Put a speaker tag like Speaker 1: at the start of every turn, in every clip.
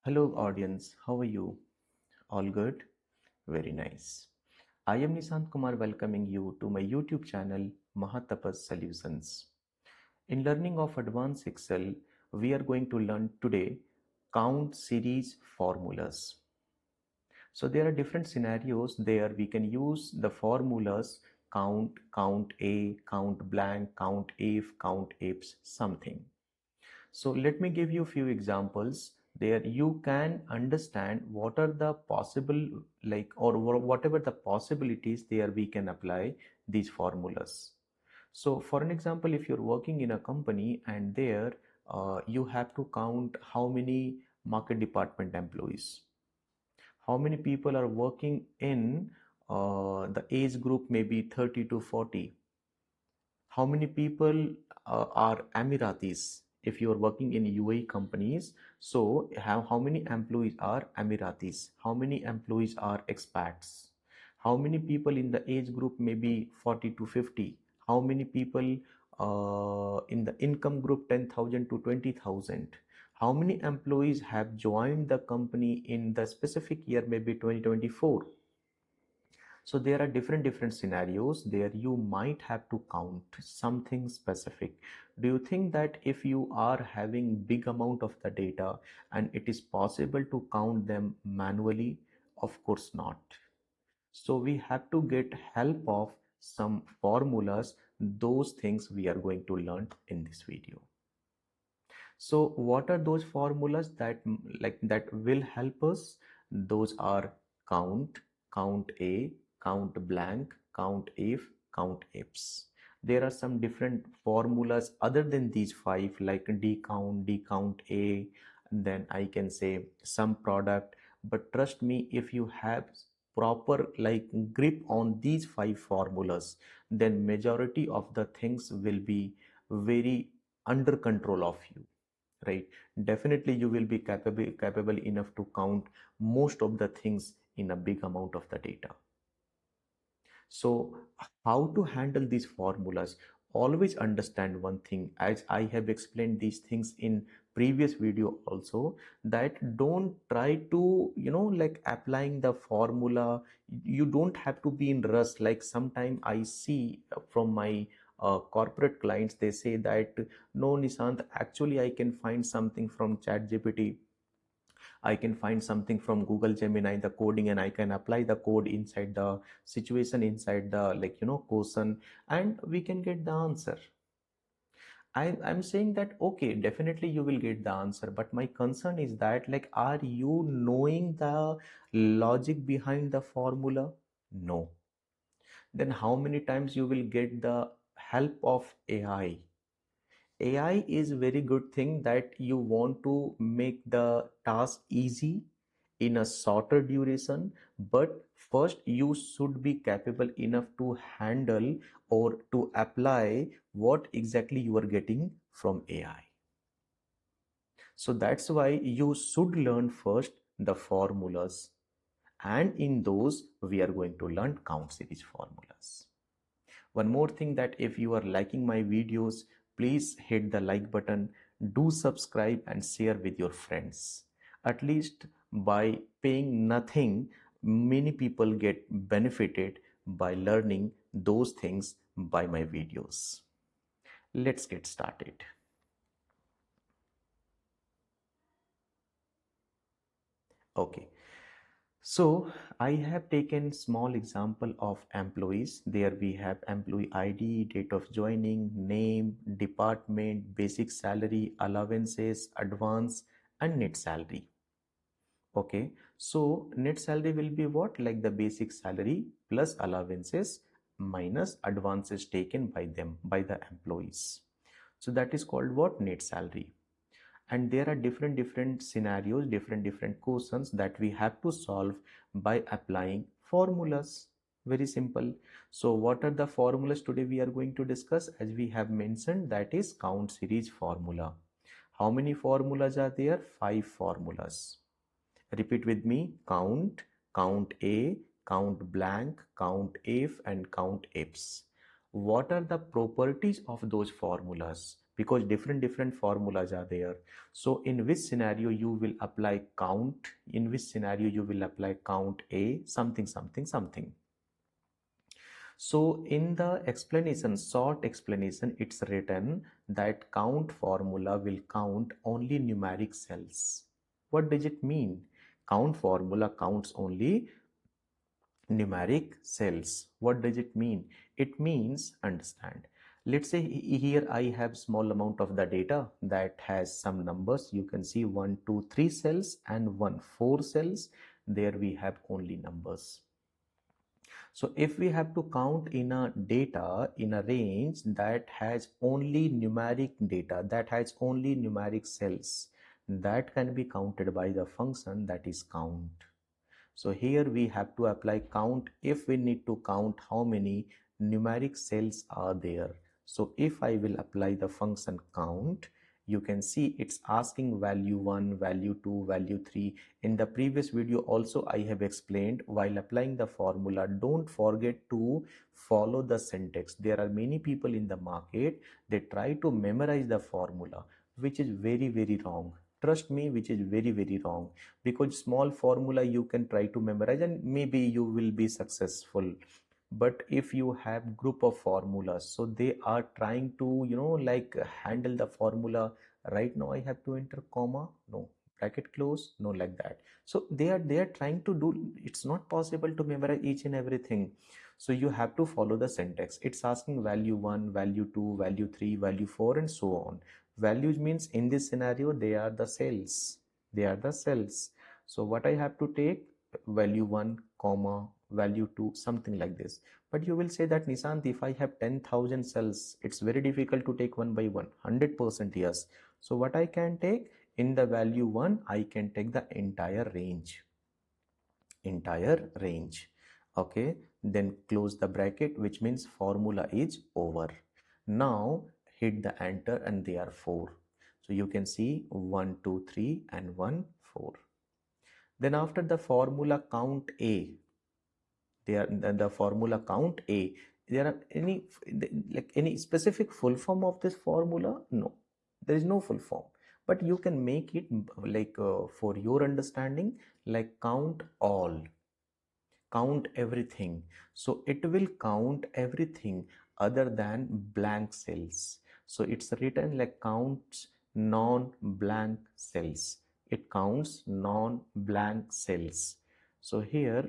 Speaker 1: Hello audience, how are you? All good? Very nice. I am Nishant Kumar welcoming you to my YouTube channel Mahatapas Solutions. In learning of Advanced Excel, we are going to learn today count series formulas. So there are different scenarios there. We can use the formulas count, count A, count blank, count if, count ifs, something. So let me give you a few examples there. You can understand what are the possible whatever the possibilities there we can apply these formulas. So for an example, if you're working in a company and there you have to count how many market department employees, how many people are working in the age group maybe 30 to 40, how many people are Emiratis if you are working in UAE companies. So how many employees are Emiratis, how many employees are expats, how many people in the age group maybe 40 to 50, how many people in the income group 10,000 to 20,000, how many employees have joined the company in the specific year maybe 2024. So there are different scenarios there. You might have to count something specific. Do you think that if you are having big amount of the data and it is possible to count them manually? Of course not. So we have to get help of some formulas. Those things we are going to learn in this video. So what are those formulas that that will help us? Those are count, count A, count blank, count if, count ifs. There are some different formulas other than these five, like decount A, and then I can say some product. But trust me, if you have proper grip on these five formulas, then majority of the things will be very under control of you, right? Definitely you will be capable enough to count most of the things in a big amount of the data. So how to handle these formulas? Always understand one thing, as I have explained these things in previous video also, that don't try to applying the formula. You don't have to be in rush. Like sometime I see from my corporate clients, they say that no Nishant, actually I can find something from ChatGPT, I can find something from Google Gemini, the coding, and I can apply the code inside the situation, inside the question, and we can get the answer. I'm saying that okay, definitely you will get the answer, but my concern is that, like, are you knowing the logic behind the formula? No. Then how many times you will get the help of AI? AI is very good thing that you want to make the task easy in a shorter duration, but first you should be capable enough to handle or to apply what exactly you are getting from AI. So that's why you should learn first the formulas, and in those we are going to learn count series formulas. One more thing, that if you are liking my videos, please hit the like button, do subscribe and share with your friends. At least by paying nothing, many people get benefited by learning those things by my videos. Let's get started. Okay. So I have taken small example of employees. There we have employee ID, date of joining, name, department, basic salary, allowances, advance, and net salary. Okay, so net salary will be what? Like the basic salary plus allowances minus advances taken by them, by the employees. So that is called what? Net salary. And there are different scenarios, different questions that we have to solve by applying formulas. Very simple. So what are the formulas today we are going to discuss? As we have mentioned, that is count series formula. How many formulas are there? 5 formulas. Repeat with me: count, count A, count blank, count if, and count ifs. What are the properties of those formulas? because different formulas are there. So in which scenario you will apply count, in which scenario you will apply count A, something, something, something. So in the explanation, short explanation, it's written that count formula will count only numeric cells. What does it mean? Count formula counts only numeric cells. What does it mean? It means, understand, let's say here I have small amount of the data that has some numbers. You can see 1 2 3 cells and 1 4 cells. There we have only numbers. So if we have to count in a data in a range that has only numeric data, that has only numeric cells, that can be counted by the function that is count. So here we have to apply count if we need to count how many numeric cells are there. So if I will apply the function count, you can see it's asking value 1, value 2, value 3. In the previous video also I have explained, while applying the formula, don't forget to follow the syntax. There are many people in the market, they try to memorize the formula, which is very wrong. Trust me, which is very wrong, because small formula you can try to memorize and maybe you will be successful. But if you have group of formulas, so they are trying to like handle the formula. Right now I have to enter comma, no, bracket close, no, like that. So they are trying to do, it's not possible to memorize each and everything. So you have to follow the syntax. It's asking value 1, value 2, value 3, value 4, and so on. Values means in this scenario they are the cells, they are the cells. So what I have to take, value 1 comma value 2, something like this. But you will say that, Nishant, if I have 10,000 cells, it's very difficult to take one by one. 100% yes. So what I can take, in the value 1 I can take the entire range, okay. Then close the bracket, which means formula is over. Now hit the enter and they are 4. So you can see 1 2 3 and 1 4. Then after the formula count A, there the formula count A, there are any like any specific full form of this formula? No, there is no full form, but you can make it like for your understanding, like count all, count everything. So it will count everything other than blank cells. So it's written like counts non-blank cells. It counts non-blank cells. So here,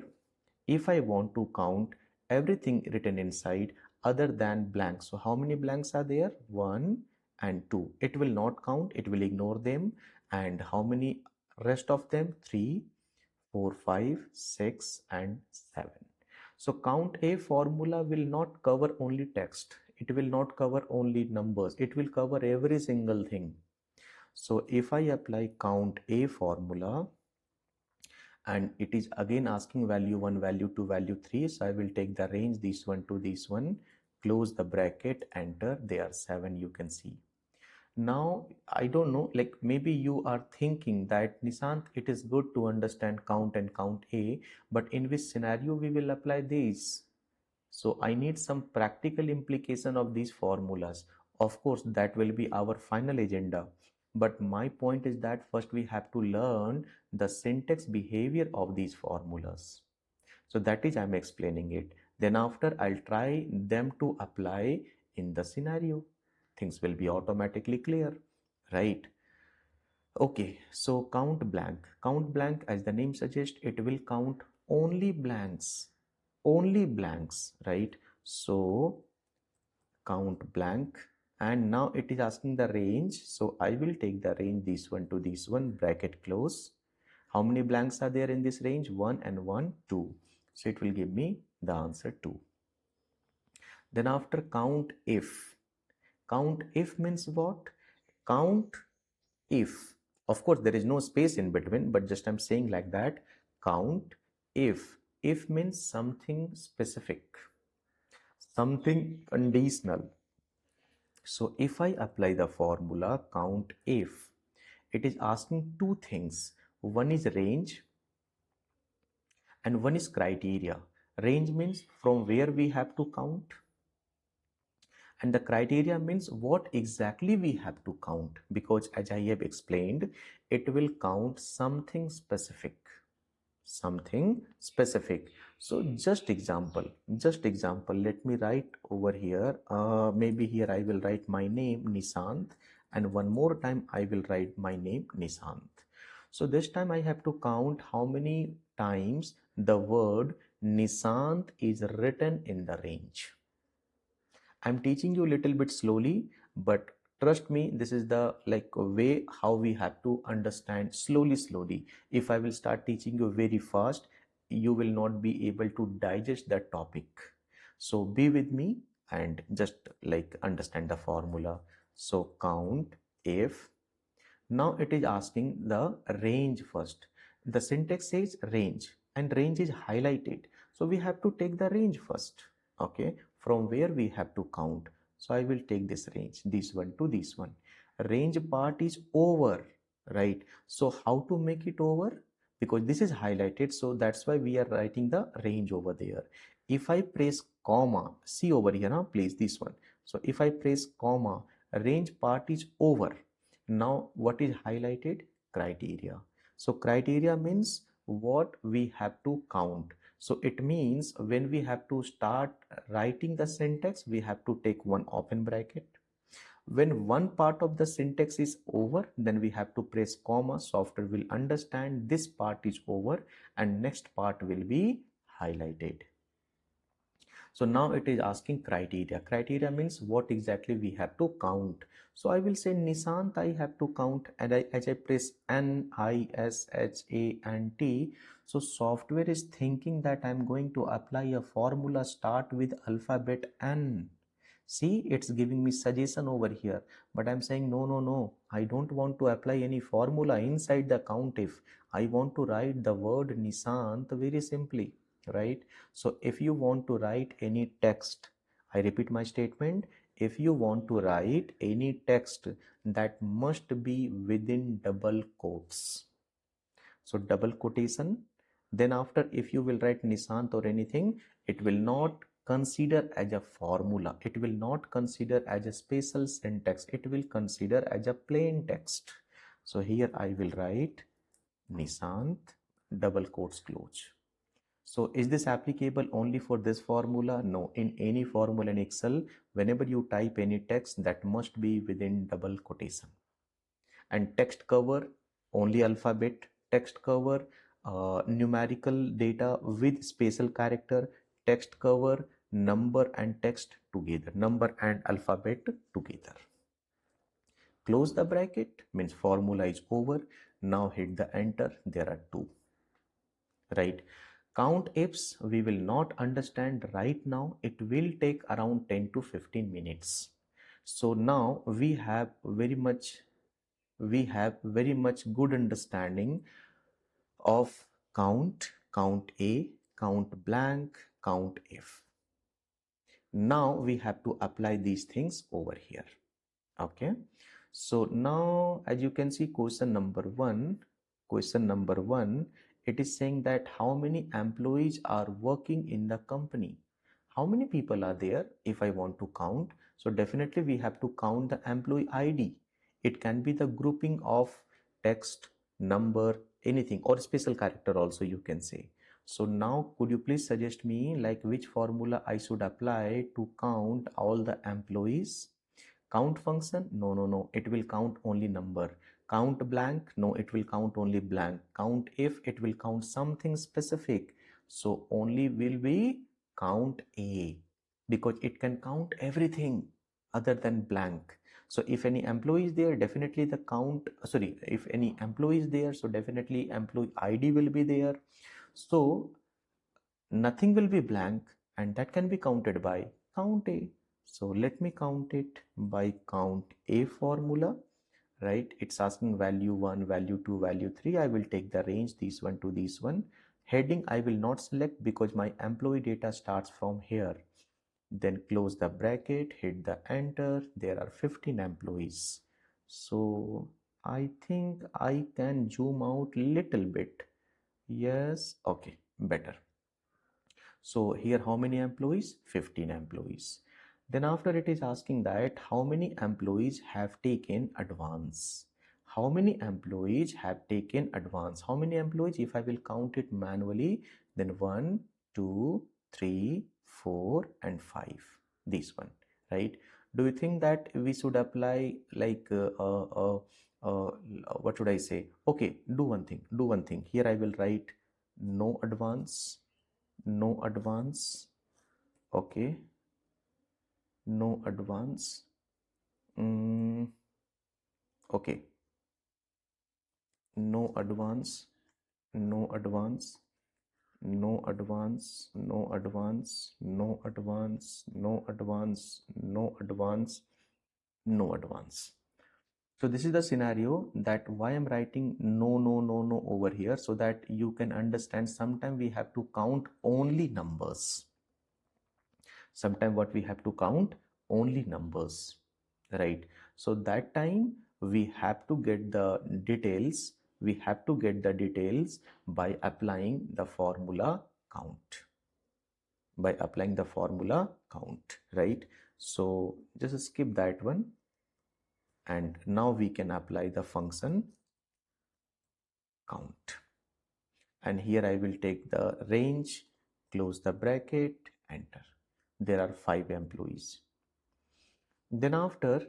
Speaker 1: if I want to count everything written inside other than blank, so how many blanks are there? 1 and 2. It will not count, it will ignore them. And how many rest of them? 3, 4, 5, 6, and 7. So count A formula will not cover only text. It will not cover only numbers. It will cover every single thing. So if I apply count A formula, and it is again asking value 1, value 2, value 3. So I will take the range this one to this one, close the bracket, enter. There are 7, you can see. Now I don't know, like maybe you are thinking that, Nishant, it is good to understand count and count A, but in which scenario we will apply these? So I need some practical implication of these formulas. Of course, that will be our final agenda. But my point is that first we have to learn the syntax behavior of these formulas. So that is I'm explaining it. Then after I'll try them to apply in the scenario. Things will be automatically clear, right? Okay, so count blank. Count blank, as the name suggests, it will count only blanks, right? So count blank, and now it is asking the range. So I will take the range this one to this one, bracket close. How many blanks are there in this range? 1 and 1, 2. So it will give me the answer 2. Then after count if. Count if means what? Count if. Of course, there is no space in between, but just I'm saying like that. Count if. If means something specific, something conditional. So if I apply the formula count if, it is asking two things. One is range and one is criteria. Range means from where we have to count, And the criteria means what exactly we have to count, because as I have explained, it will count something specific, something specific. So just example, let me write over here. Maybe here I will write my name Nishant, and one more time I will write my name Nishant. So this time I have to count how many times the word Nishant is written in the range. I'm teaching you a little bit slowly, but trust me, this is the like way how we have to understand slowly. If I will start teaching you very fast, you will not be able to digest that topic. So be with me and just like understand the formula. So count if. Now it is asking the range first. The syntax says range and range is highlighted. So we have to take the range first. Okay, from where we have to count. So I will take this range, this one to this one. Range part is over, right? So how to make it over? Because this is highlighted, so that's why we are writing the range over there. If I press comma, see over here now, please, this one. So if I press comma, range part is over. Now what is highlighted? Criteria. So criteria means what we have to count. So it means when we have to start writing the syntax, we have to take one open bracket. When one part of the syntax is over, then we have to press comma. Software will understand this part is over and next part will be highlighted. So now it is asking criteria. Criteria means what exactly we have to count. So I will say Nishant I have to count, and as I press N, I, S, H, A and T. So software is thinking that I'm going to apply a formula start with alphabet N. See, it's giving me suggestion over here, but I'm saying no, I don't want to apply any formula inside the count if. I want to write the word Nishant very simply, right? So if you want to write any text, I repeat my statement, if you want to write any text, that must be within double quotes. So double quotation. Then after, if you will write Nishant or anything, it will not consider as a formula. It will not consider as a special syntax. It will consider as a plain text. So here I will write Nishant, double quotes close. So is this applicable only for this formula? No, in any formula in Excel, whenever you type any text, that must be within double quotation. And text cover, only alphabet, text cover, numerical data with special character, text cover, number and text together, number and alphabet together. Close the bracket, means formula is over. Now hit the enter. There are two, right? Count ifs we will not understand right now. It will take around 10 to 15 minutes. So now we have very much good understanding of count, count A, count blank, count if. Now we have to apply these things over here. Okay, so now as you can see, question number one, it is saying that how many employees are working in the company. How many people are there? If I want to count, so definitely we have to count the employee ID. It can be the grouping of text, number, anything, or special character also you can say. So now could you please suggest me like which formula I should apply to count all the employees? Count function? No. It will count only number. Count blank? No, it will count only blank. Count if? It will count something specific. So only will be count A, because it can count everything other than blank. So if any employee is there, definitely the count, sorry, if any employee is there, so definitely employee ID will be there. So nothing will be blank, and that can be counted by count A. So let me count it by count A formula, right? It's asking value 1, value 2, value 3. I will take the range, this one to this one. Heading I will not select because my employee data starts from here. Then close the bracket, hit the enter. There are 15 employees. So I think I can zoom out little bit. Yes, okay, better. So here how many employees? 15 employees. Then after it is asking that how many employees have taken advance. How many employees have taken advance? How many employees? If I will count it manually, then 1, 2, 3, 4, and 5. This one, right? Do you think that we should apply like what should I say? Okay, do one thing. Do one thing. Here I will write no advance, no advance. Okay, no advance. Okay, no advance, no advance, no advance, no advance, no advance, no advance, no advance, no advance. So this is the scenario that why I'm writing no, no, no, no over here, so that you can understand sometimes we have to count only numbers. Sometimes what we have to count only numbers, right? So that time we have to get the details, we have to get the details by applying the formula count, by applying the formula count, right? So just skip that one, and now we can apply the function count. And here I will take the range, close the bracket, enter. There are 5 employees. Then after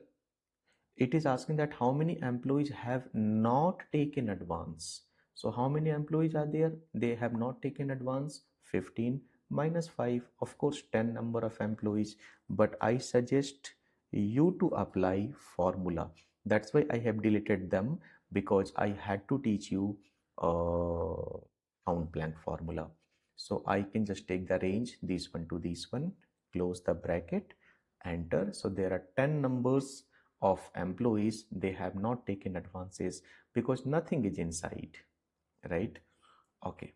Speaker 1: it is asking that how many employees have not taken advance. So how many employees are there? They have not taken advance. 15 minus 5, of course 10 number of employees, but I suggest you to apply formula. That's why I have deleted them, because I had to teach you count blank formula. So I can just take the range, this one to this one, close the bracket, enter. So there are 10 numbers of employees, they have not taken advances because nothing is inside, right? Okay,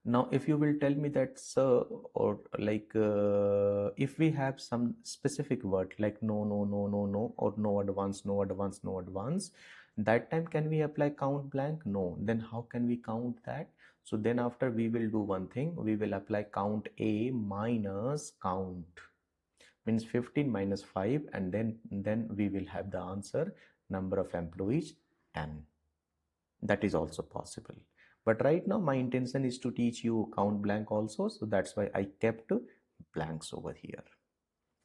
Speaker 1: now if you will tell me that sir, or like if we have some specific word like no, no, no, no, no, or no advance, no advance, no advance, that time can we apply count blank? No. Then how can we count that? So then after we will do one thing, we will apply count A minus count, means 15 minus 5, and then we will have the answer number of employees 10. That is also possible, but right now my intention is to teach you count blank also, so that's why I kept blanks over here.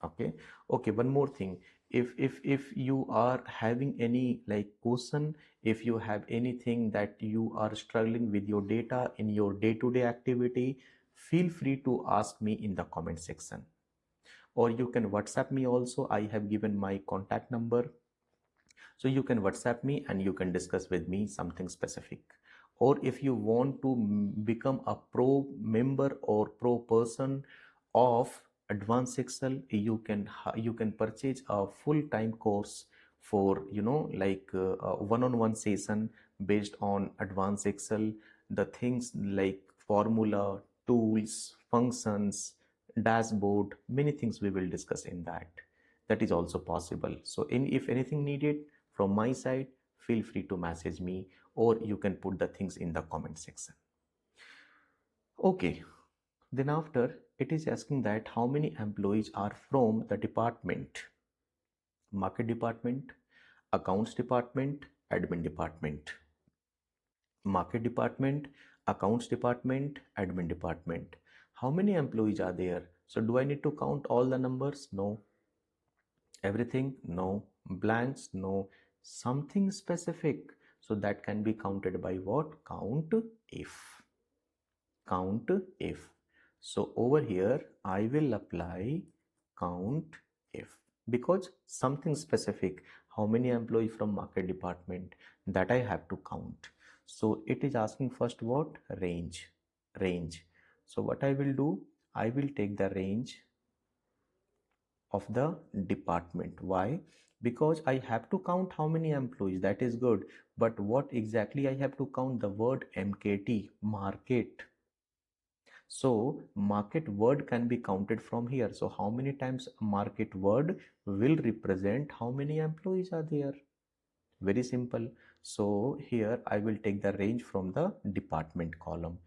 Speaker 1: Okay, okay, one more thing. If you are having any like question, if you have anything that you are struggling with your data in your day-to-day activity, feel free to ask me in the comment section, or you can WhatsApp me also. I have given my contact number, so you can WhatsApp me and you can discuss with me something specific. Or if you want to become a pro member or pro person of Advanced Excel, you can purchase a full-time course for like one-on-one session based on Advanced Excel, the things like formula, tools, functions, dashboard, many things we will discuss in that. That is also possible. So if anything needed from my side, feel free to message me, or you can put the things in the comment section. Okay, then after it is asking that how many employees are from the department: market department, accounts department, admin department. Market department, accounts department, admin department. How many employees are there? So do I need to count all the numbers? No. Everything? No. Blanks? No. Something specific. So that can be counted by what? Count if. Count if. So over here, I will apply count if, because something specific. How many employees from market department, that I have to count. So it is asking first what? Range. Range. So what I will do? I will take the range of the department. Why? Because I have to count how many employees, that is good, but what exactly I have to count? The word MKT, market. So market word can be counted from here. So how many times market word will represent how many employees are there? Very simple. So here I will take the range from the department column,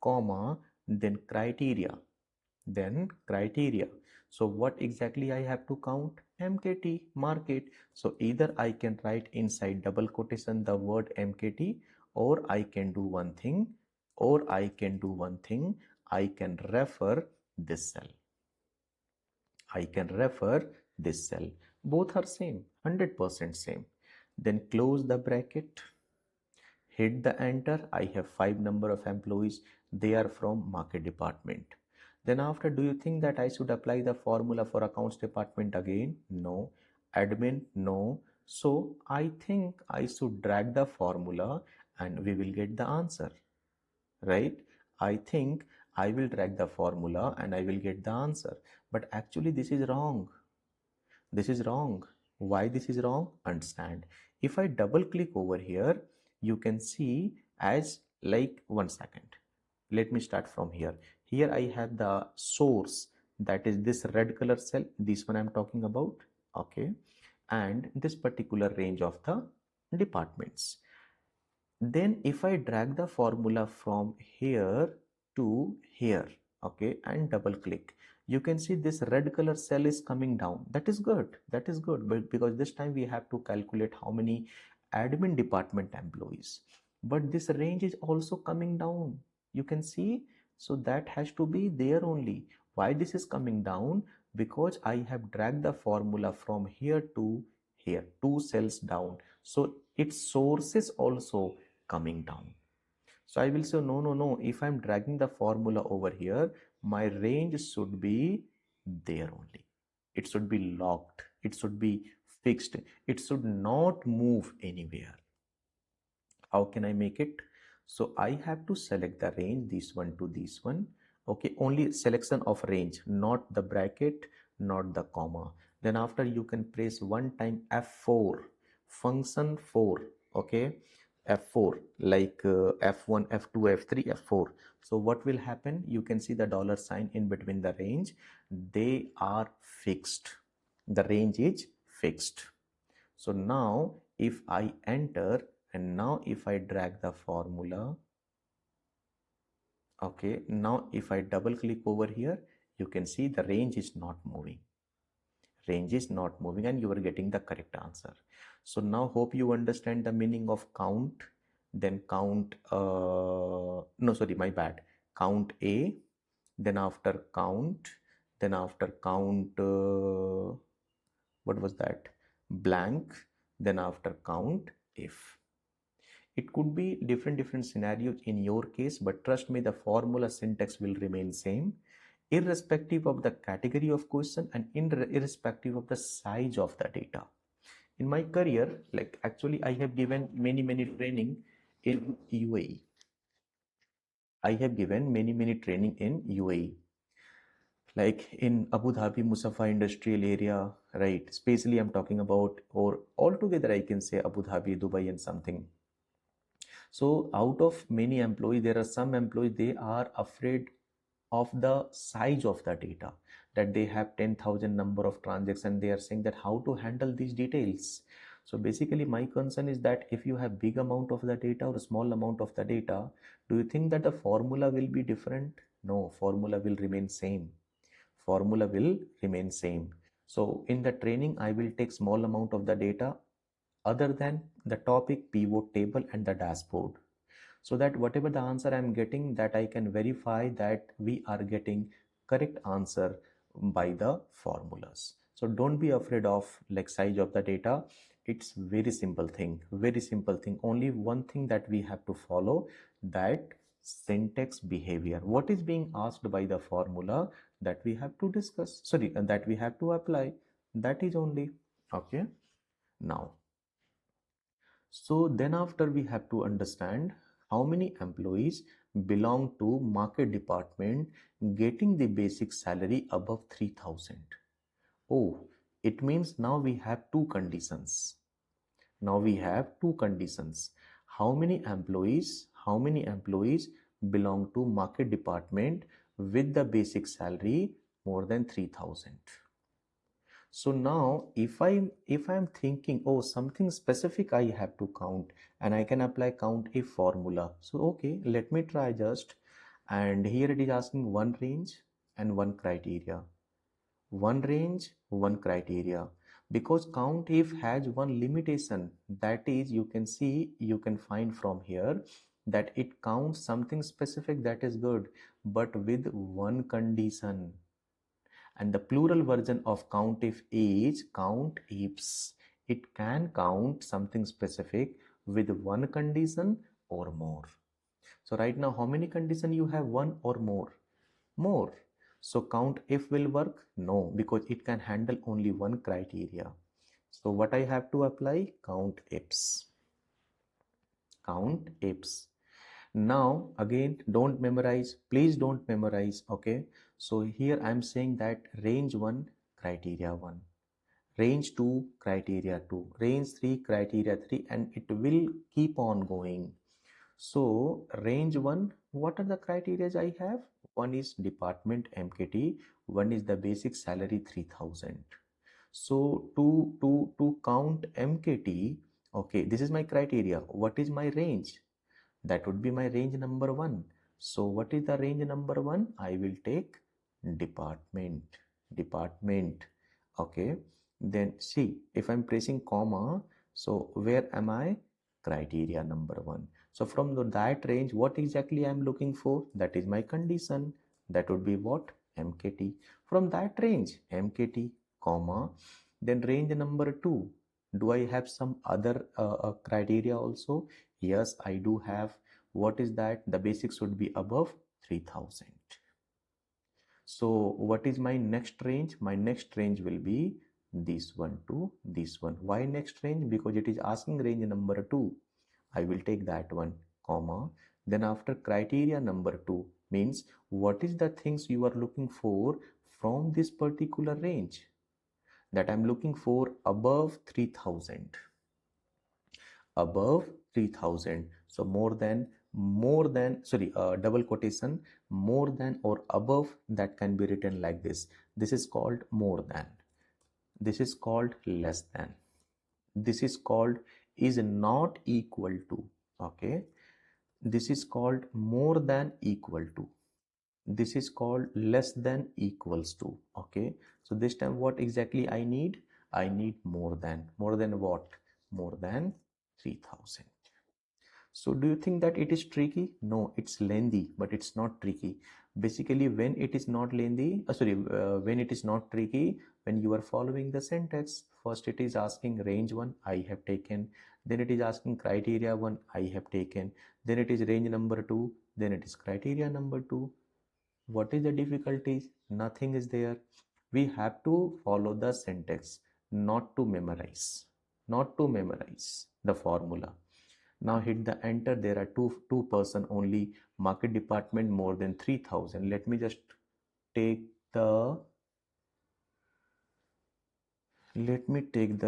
Speaker 1: comma, then criteria, then criteria. So what exactly I have to count? MKT, market. So either I can write inside double quotation the word MKT, or I can do one thing, I can refer this cell. I can refer this cell. Both are same, 100% same. Then close the bracket, hit the enter. I have 5 number of employees. They are from market department. Then after, do you think that I should apply the formula for accounts department again? No. Admin? No. So I think I should drag the formula and we will get the answer, right? I think I will drag the formula and I will get the answer. But actually this is wrong. This is wrong. Why this is wrong? Understand. If I double click over here, you can see as like 1 second. Let me start from here. Here I have the source, that is this red color cell. This one I'm talking about. Okay. And this particular range of the departments. Then if I drag the formula from here to here, okay, and double click, you can see this red color cell is coming down. That is good. That is good. But because this time we have to calculate how many admin department employees. But this range is also coming down. You can see. So that has to be there only. Why this is coming down? Because I have dragged the formula from here to here, 2 cells down. So its source is also coming down. So I will say, no, no, no. If I'm dragging the formula over here, my range should be there only. It should be locked. It should be fixed. It should not move anywhere. How can I make it? So I have to select the range, this one to this one. Okay, only selection of range, not the bracket, not the comma. Then after you can press one time F4, function 4. Okay, F4 like F1, F2, F3, F4. So what will happen? You can see the dollar sign in between the range. They are fixed. The range is fixed. So now if I enter, and now if I drag the formula, okay, now if I double click over here, you can see the range is not moving. Range is not moving and you are getting the correct answer. So now hope you understand the meaning of count. Then count, no, sorry, my bad. Count A, then after count, then after count, what was that? Blank, then after count if. It could be different scenarios in your case, but trust me, the formula syntax will remain same, irrespective of the category of question and irrespective of the size of the data. In my career, like actually I have given many training in UAE. I have given many training in UAE, like in Abu Dhabi, Musafa industrial area, right? Especially I'm talking about, or altogether I can say Abu Dhabi, Dubai and something. So out of many employees, there are some employees, they are afraid of the size of the data, that they have 10,000 number of transactions. They are saying that how to handle these details. So basically my concern is that if you have big amount of the data or a small amount of the data, do you think that the formula will be different? No, formula will remain same. Formula will remain same. So in the training, I will take small amount of the data other than the topic, pivot table and the dashboard, so that whatever the answer I'm getting, that I can verify that we are getting correct answer by the formulas. So don't be afraid of like size of the data. It's very simple thing, very simple thing. Only one thing that we have to follow, that syntax behavior, what is being asked by the formula, that we have to discuss, sorry, that we have to apply. That is only. Okay, now, so then after we have to understand how many employees belong to market department getting the basic salary above 3,000. Oh, it means now we have two conditions. Now we have two conditions. How many employees belong to market department with the basic salary more than 3,000? So now if I'm thinking, oh, something specific I have to count, and I can apply count if formula. So okay, let me try just, and here it is asking one range and one criteria. one range, one criteria. Because count if has one limitation, that is, you can see, you can find from here that it counts something specific, that is good, but with one condition. And the plural version of count if is count ifs. It can count something specific with one condition or more. So right now, how many conditions you have? One or more? More. So count if will work? No, because it can handle only one criteria. So what I have to apply? Count ifs. Count ifs. Now again, don't memorize. Please don't memorize. Okay. So here I'm saying that range 1, criteria 1. Range 2, criteria 2. Range 3, criteria 3. And it will keep on going. So range 1, what are the criteria I have? One is department MKT, one is the basic salary 3000. So to count MKT, okay, this is my criteria. What is my range? That would be my range number 1. So what is the range number 1? I will take department. Department. Okay. Then see, if I'm pressing comma, so where am I? Criteria number 1. So from that range, what exactly I'm looking for? That is my condition. That would be what? MKT. From that range, MKT, comma. Then range number 2. Do I have some other criteria also? Yes, I do have. What is that? The basic should be above 3000. So what is my next range? My next range will be this one to this one. Why next range? Because it is asking range number 2. I will take that one, comma. Then after criteria number 2 means what is the things you are looking for from this particular range? That I'm looking for above 3000. Above 3000. So double quotation, more than or above, that can be written like this. This is called more than. This is called less than. This is called is not equal to. Okay. This is called more than equal to. This is called less than equals to. Okay. So this time what exactly I need? I need more than. More than what? More than 3000. So do you think that it is tricky? No, it's lengthy, but it's not tricky. Basically, when it is not lengthy, when it is not tricky, when you are following the syntax, first it is asking range 1, I have taken. Then it is asking criteria 1, I have taken. Then it is range number 2. Then it is criteria number 2. What is the difficulties? Nothing is there. We have to follow the syntax, not to memorize. Not to memorize the formula. Now hit the enter. There are two person only. Market department more than 3000. Let me just take the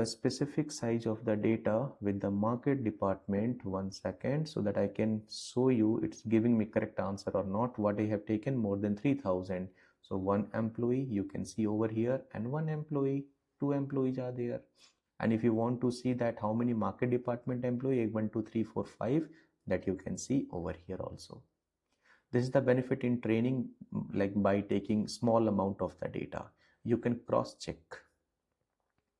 Speaker 1: specific size of the data with the market department. 1 second, so that I can show you it's giving me correct answer or not. What I have taken more than 3000. So one employee you can see over here, and one employee, two employees are there. And if you want to see that how many market department employee, 1 2 3 4 5, that you can see over here also. This is the benefit in training, like by taking small amount of the data, you can cross check.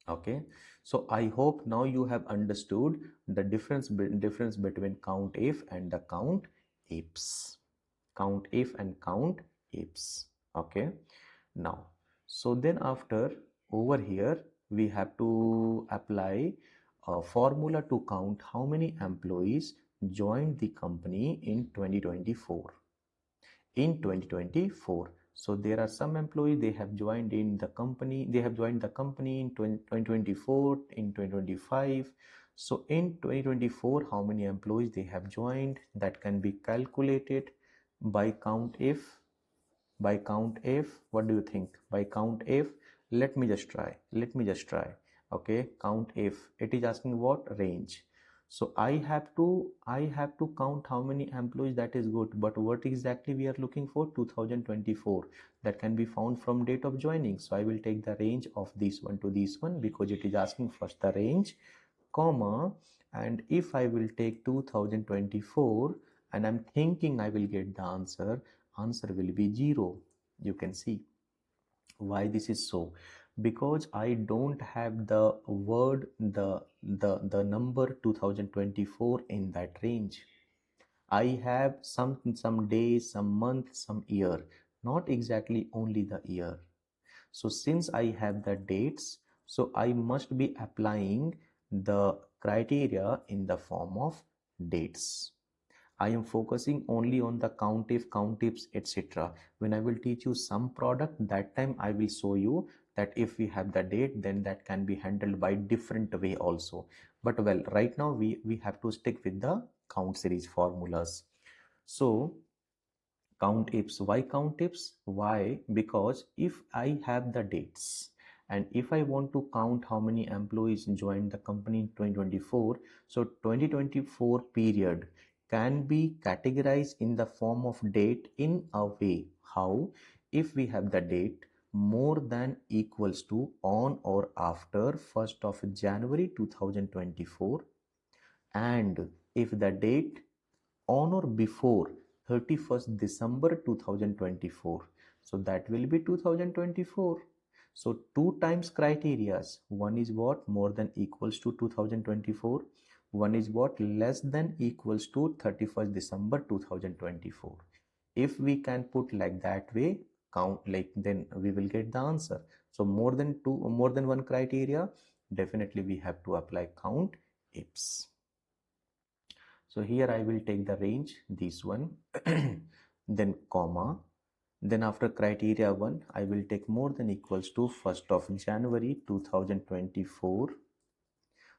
Speaker 1: Okay, so I hope now you have understood the difference between count if and the count ifs. Count if and count ifs. Okay, now so then after, over here we have to apply a formula to count how many employees joined the company in 2024. In 2024, so there are some employees, they have joined in the company, they have joined the company in 2024, in 2025. So in 2024, how many employees they have joined? That can be calculated by count if. By count if, what do you think? By count if, let me just try. Okay, count if, it is asking what? Range. So I have to count how many employees, that is good, but what exactly we are looking for? 2024. That can be found from date of joining. So I will take the range of this one to this one, because it is asking first the range, comma, and if I will take 2024 and I'm thinking I will get the answer will be 0. You can see Why this is so? Because I don't have the word, the number 2024 in that range. I have some days, some month, some year, not exactly only the year. So since I have the dates, so I must be applying the criteria in the form of dates. I am focusing only on the count if, count ifs, etc. When I will teach you some product, that time I will show you that if we have the date, then that can be handled by different way also. But well, right now we have to stick with the count series formulas. So count ifs. Why count ifs? Why? Because if I have the dates and if I want to count how many employees joined the company in 2024, so 2024 period can be categorized in the form of date in a way. How? If we have the date more than equals to on or after 1st of January 2024, and if the date on or before 31st December 2024. So that will be 2024. So two times criterias. One is what? More than equals to 2024. One is what? Less than equals to 31st December 2024. If we can put like that way, count like, then we will get the answer. So more than one criteria, definitely we have to apply count ifs. So here I will take the range, this one, then comma, then after criteria 1, I will take more than equals to 1st of January 2024.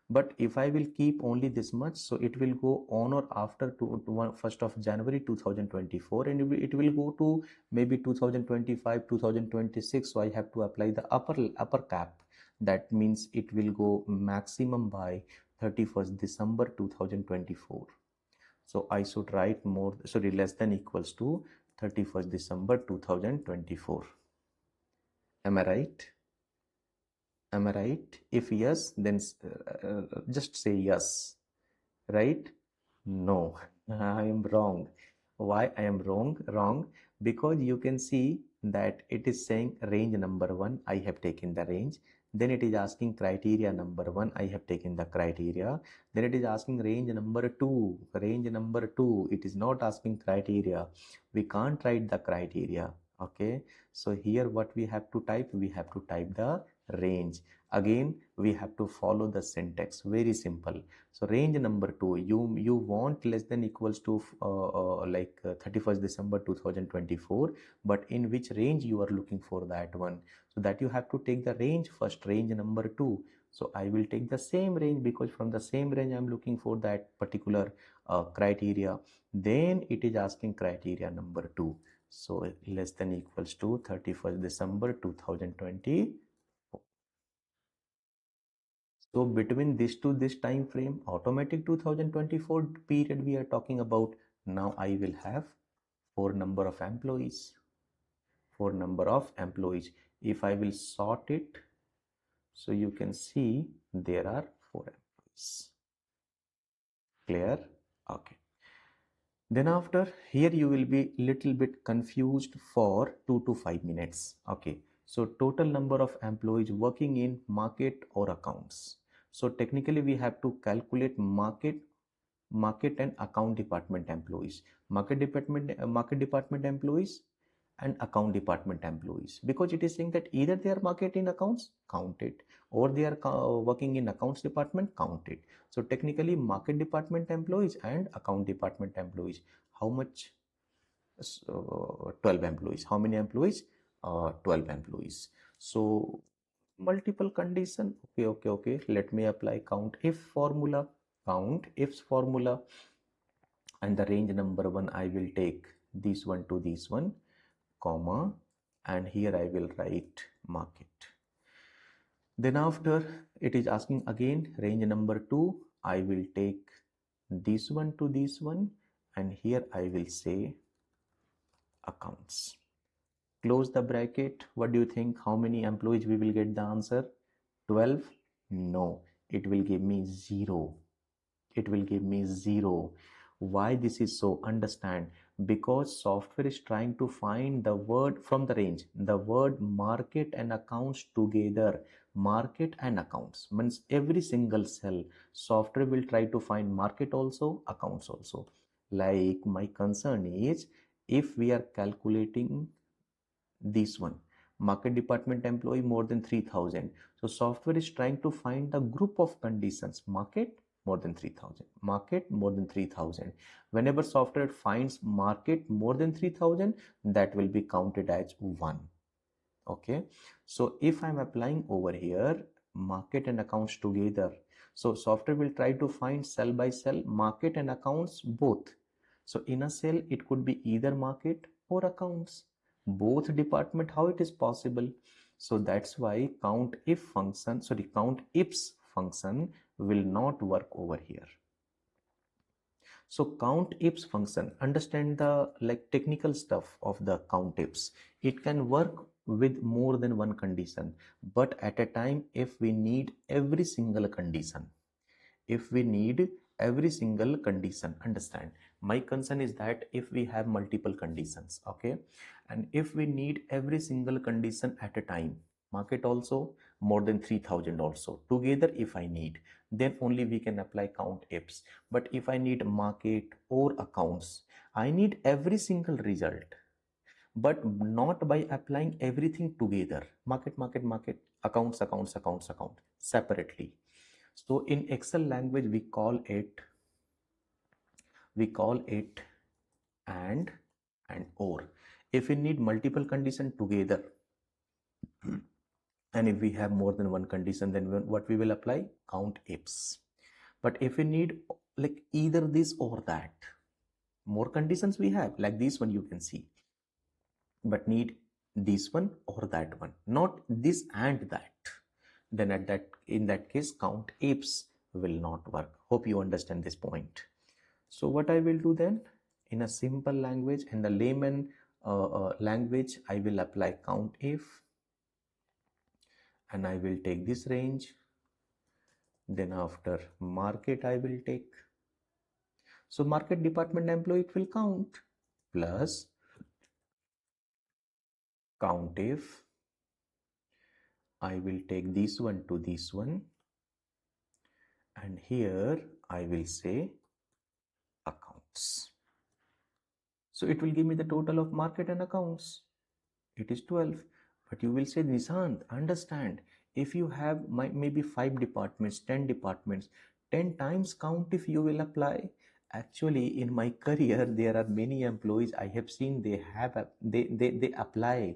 Speaker 1: But if I will keep only this much, so it will go on or after 1st of January 2024, and it will go to maybe 2025, 2026. So I have to apply the upper cap. That means it will go maximum by 31st December 2024. So I should write more, sorry, less than equals to 31st December 2024. Am I right? Am I right? If yes, then just say yes. Right? No, I am wrong. Why I am wrong? Wrong because you can see that it is saying range number 1. I have taken the range. Then it is asking criteria number 1. I have taken the criteria. Then it is asking range number 2. Range number 2. It is not asking criteria. We can't write the criteria. Okay. So here what we have to type? We have to type the range. Again, we have to follow the syntax. Very simple. So range number 2, you want less than equals to 31st December 2024, but in which range you are looking for that one? So that you have to take the range first, range number 2. So I will take the same range because from the same range I am looking for that particular criteria. Then it is asking criteria number 2. So less than equals to 31st December 2020. So between this to this time frame, automatic 2024 period we are talking about. Now I will have four number of employees. Four number of employees. If I will sort it, so you can see there are four employees. Clear? Okay. Then after here you will be little bit confused for 2 to 5 minutes. Okay. So total number of employees working in market or accounts. So technically we have to calculate market and account department employees, market department employees and account department employees, because it is saying that either they are market in accounts, count it, or they are working in accounts department, count it. So technically market department employees and account department employees, how much? 12 employees. How many employees? 12 employees. So multiple condition. Okay, let me apply count if formula. Count ifs formula, and the range number 1 I will take this one to this one, comma, and here I will write market. Then after it is asking again range number 2, I will take this one to this one, and here I will say accounts. Close the bracket. What do you think? How many employees we will get the answer? 12? No, it will give me 0. It will give me 0. Why this is so? Understand, Because software is trying to find the word from the range, the word market and accounts together. Market and accounts means every single cell, software will try to find market also, accounts also. Like my concern is, if we are calculating this one, market department employee more than 3000, so software is trying to find the group of conditions, market more than 3000, market more than 3000. Whenever software finds market more than 3000, that will be counted as one. Okay, so if I'm applying over here market and accounts together, so software will try to find cell by cell market and accounts both. So in a cell it could be either market or accounts, both department. How it is possible? So that's why count if function, sorry, count ifs function will not work over here. So count ifs function, understand the like technical stuff of the count ifs. It can work with more than one condition, but at a time if we need every single condition, if we need every single condition, understand my concern is that if we have multiple conditions, okay, and if we need every single condition at a time, market also more than 3000 also together, if I need, then only we can apply count ifs. But if I need market or accounts, I need every single result, but not by applying everything together, market market market, accounts accounts accounts account separately. So in Excel language we call it and or. If we need multiple condition together, and if we have more than one condition, then what we will apply? Count ifs. But if we need like either this or that, more conditions we have, like this one you can see, but need this one or that one, not this and that, then in that case count ifs will not work. Hope you understand this point. So what I will do then, in a simple language, in the layman language, I will apply count if, and I will take this range. Then after market I will take, so market department employee it will count, plus count if, I will take this one to this one, and here I will say accounts. So it will give me the total of market and accounts. It is 12. But you will say, Nishant, understand, if you have maybe 5 departments, 10 departments, 10 times count if you will apply. Actually, in my career, there are many employees I have seen they apply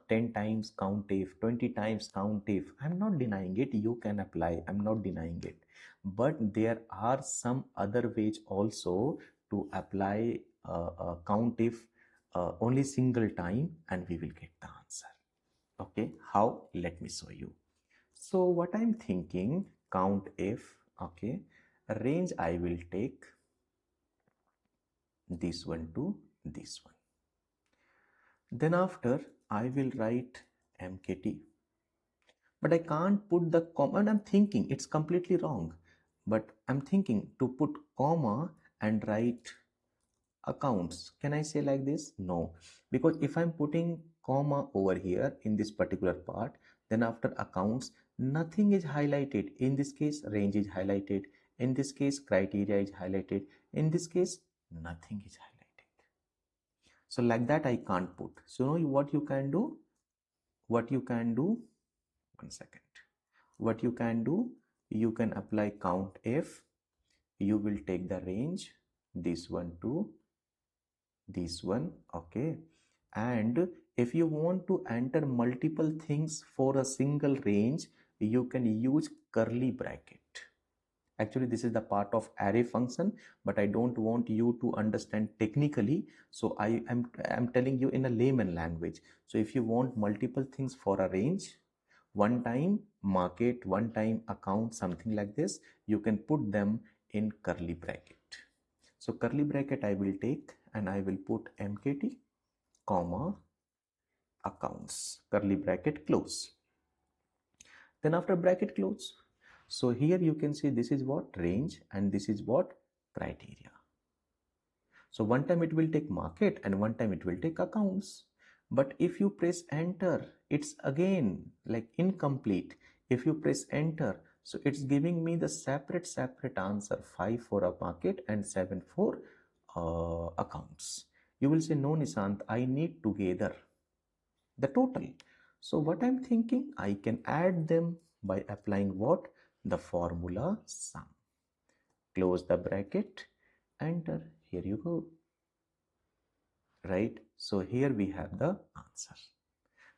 Speaker 1: 10 times count if, 20 times count if. I'm not denying it. You can apply. I'm not denying it. But there are some other ways also to apply count if only single time, and we will get the answer. Okay, how? Let me show you. So what I'm thinking, count if, okay, range I will take this one to this one. Then after I will write MKT, but I can't put the comma, and I'm thinking it's completely wrong, but I'm thinking to put comma and write accounts. Can I say like this? No, because if I'm putting comma over here in this particular part, then after accounts nothing is highlighted. In this case range is highlighted, in this case criteria is highlighted, in this case nothing is highlighted. So like that I can't put. So what you can do, one second, what you can do, you can apply count if, you will take the range this one to this one, okay, and if you want to enter multiple things for a single range, you can use curly bracket. Actually this is the part of array function, but I don't want you to understand technically, so I'm telling you in a layman language. So if you want multiple things for a range, one time market, one time account, something like this, you can put them in curly bracket. So curly bracket I will take, and I will put MKT, comma, accounts, curly bracket close. Then after bracket close, so here you can see this is what range and this is what criteria. So one time it will take market and one time it will take accounts. But if you press enter, it's again like incomplete. If you press enter, so it's giving me the separate answer, 5 for a market and 7 for accounts. You will say, no Nishant, I need together the total. So what I'm thinking, I can add them by applying what? The formula sum. Close the bracket, enter. Here you go. Right? So here we have the answer.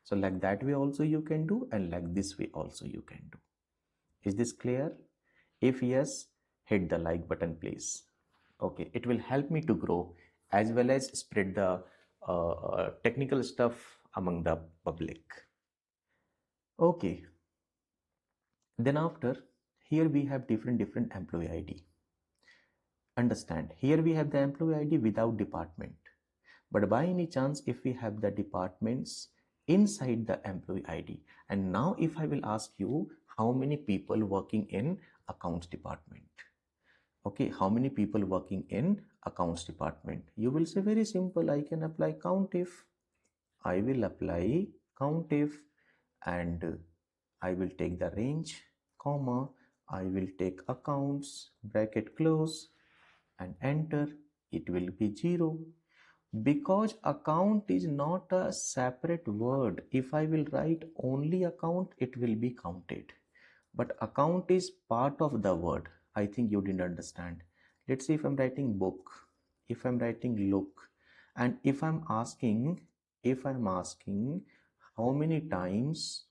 Speaker 1: So like that way also you can do, and like this way also you can do. Is this clear? If yes, hit the like button please. Okay, it will help me to grow as well as spread the technical stuff among the public. Okay, then after, here we have different employee ID. Understand, here we have the employee ID without department. But by any chance, if we have the departments inside the employee ID, and now if I will ask you how many people working in accounts department, okay, how many people working in accounts department, you will say very simple, I can apply count if. I will apply count if, and I will take the range, comma, I will take accounts, bracket close, and enter. It will be 0. Because account is not a separate word. If I will write only account, it will be counted. But account is part of the word. I think you didn't understand. Let's say if I'm writing book, if I'm writing look, and if I'm asking how many times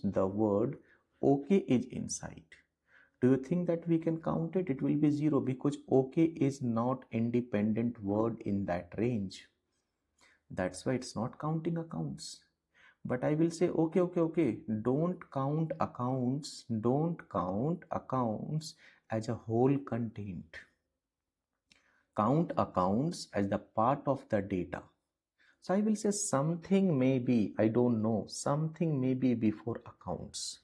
Speaker 1: the word okay is inside. Do you think that we can count it? It will be 0 because okay is not independent word in that range. That's why it's not counting accounts. But I will say, okay. Don't count accounts as a whole content. Count accounts as the part of the data. So I will say something may be, I don't know, something may be before accounts.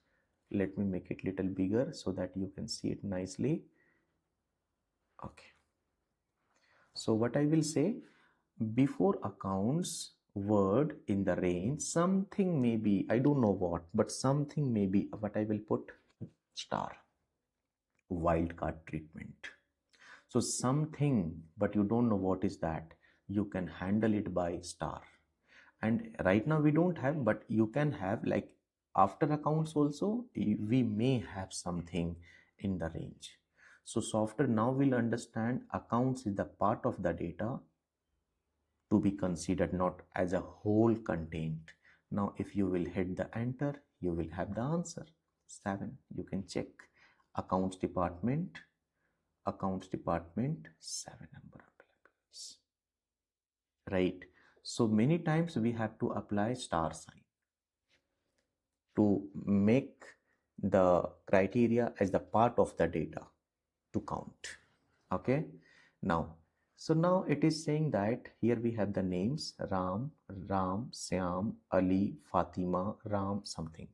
Speaker 1: Let me make it little bigger so that you can see it nicely. Okay. So what I will say, before accounts word in the range, something may be, I don't know what, but something may be, what I will put star, wildcard treatment. So something, but you don't know what is that, you can handle it by star. And right now we don't have, but you can have, like after accounts also we may have something in the range. So software now will understand accounts is the part of the data to be considered, not as a whole content. Now if you will hit the enter, you will have the answer 7. You can check accounts department 7 number of employees. Right? So many times we have to apply star sign to make the criteria as the part of the data to count. Okay, now, so now it is saying that here we have the names Ram, Syam, Ali, Fatima, Ram, something.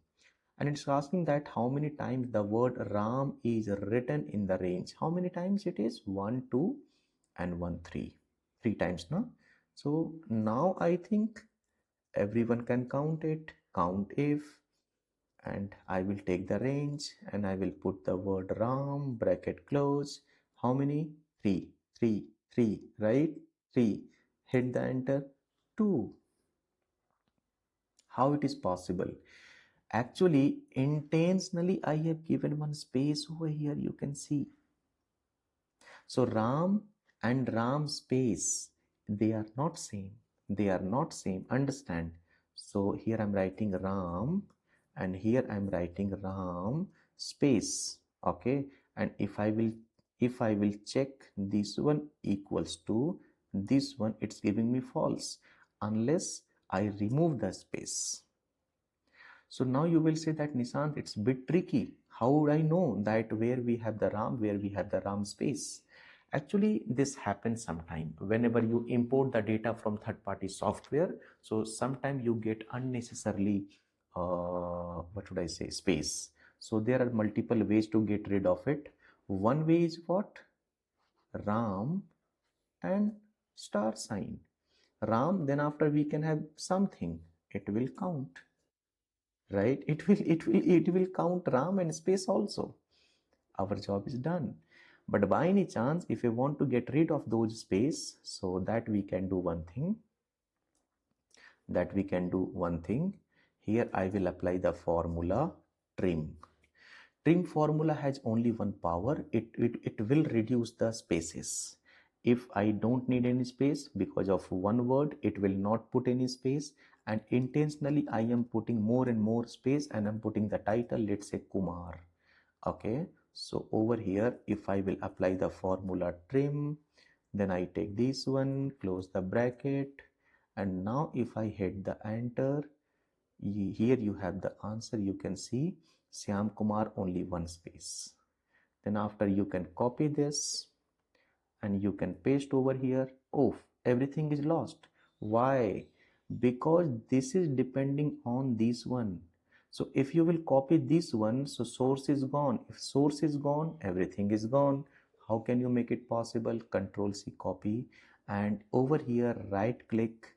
Speaker 1: And it's asking that how many times the word Ram is written in the range. How many times it is? 1, 2, and 1, 3. 3 times, no? So now I think everyone can count it. Count if, and I will take the range and I will put the word Ram, bracket close. How many? 3, 3, 3, right? 3. Hit the enter. 2. How it is possible? Actually, intentionally I have given one space over here, you can see. So Ram and Ram space, they are not same. They are not same. Understand? So here I'm writing Ram and here I'm writing Ram space. Okay. And if I will check this one equals to this one, it's giving me false unless I remove the space. So now you will say that Nishant, it's a bit tricky. How would I know that where we have the RAM, where we have the RAM space? Actually, this happens sometime whenever you import the data from third-party software. So sometimes you get unnecessarily, what should I say, space. So there are multiple ways to get rid of it. One way is what? RAM and star sign. Ram, then after we can have something. It will count, right? It will count Ram and space also. Our job is done. But by any chance, if you want to get rid of those space, so that we can do one thing, here I will apply the formula trim. Trim formula has only one power. It will reduce the spaces. If I don't need any space because of one word, it will not put any space, and intentionally I am putting more and more space, and I'm putting the title, let's say Kumar. Okay, so over here, if I will apply the formula trim, then I take this one, close the bracket, and now if I hit the enter, here you have the answer. You can see Syam Kumar, only one space. Then after, you can copy this and you can paste over here. Oh, everything is lost. Why? Because this is depending on this one. So if you will copy this one, so source is gone. If source is gone, everything is gone. How can you make it possible? Control C, copy, and over here right click,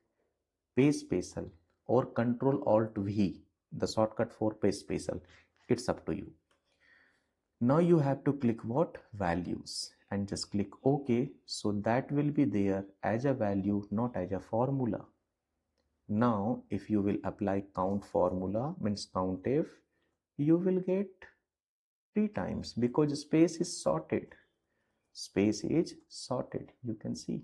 Speaker 1: paste special, or Control Alt V, the shortcut for paste special. It's up to you. Now you have to click what? Values, and just click OK. So that will be there as a value, not as a formula. Now if you will apply count formula, means COUNTIF, you will get 3 times because space is sorted. Space is sorted, you can see.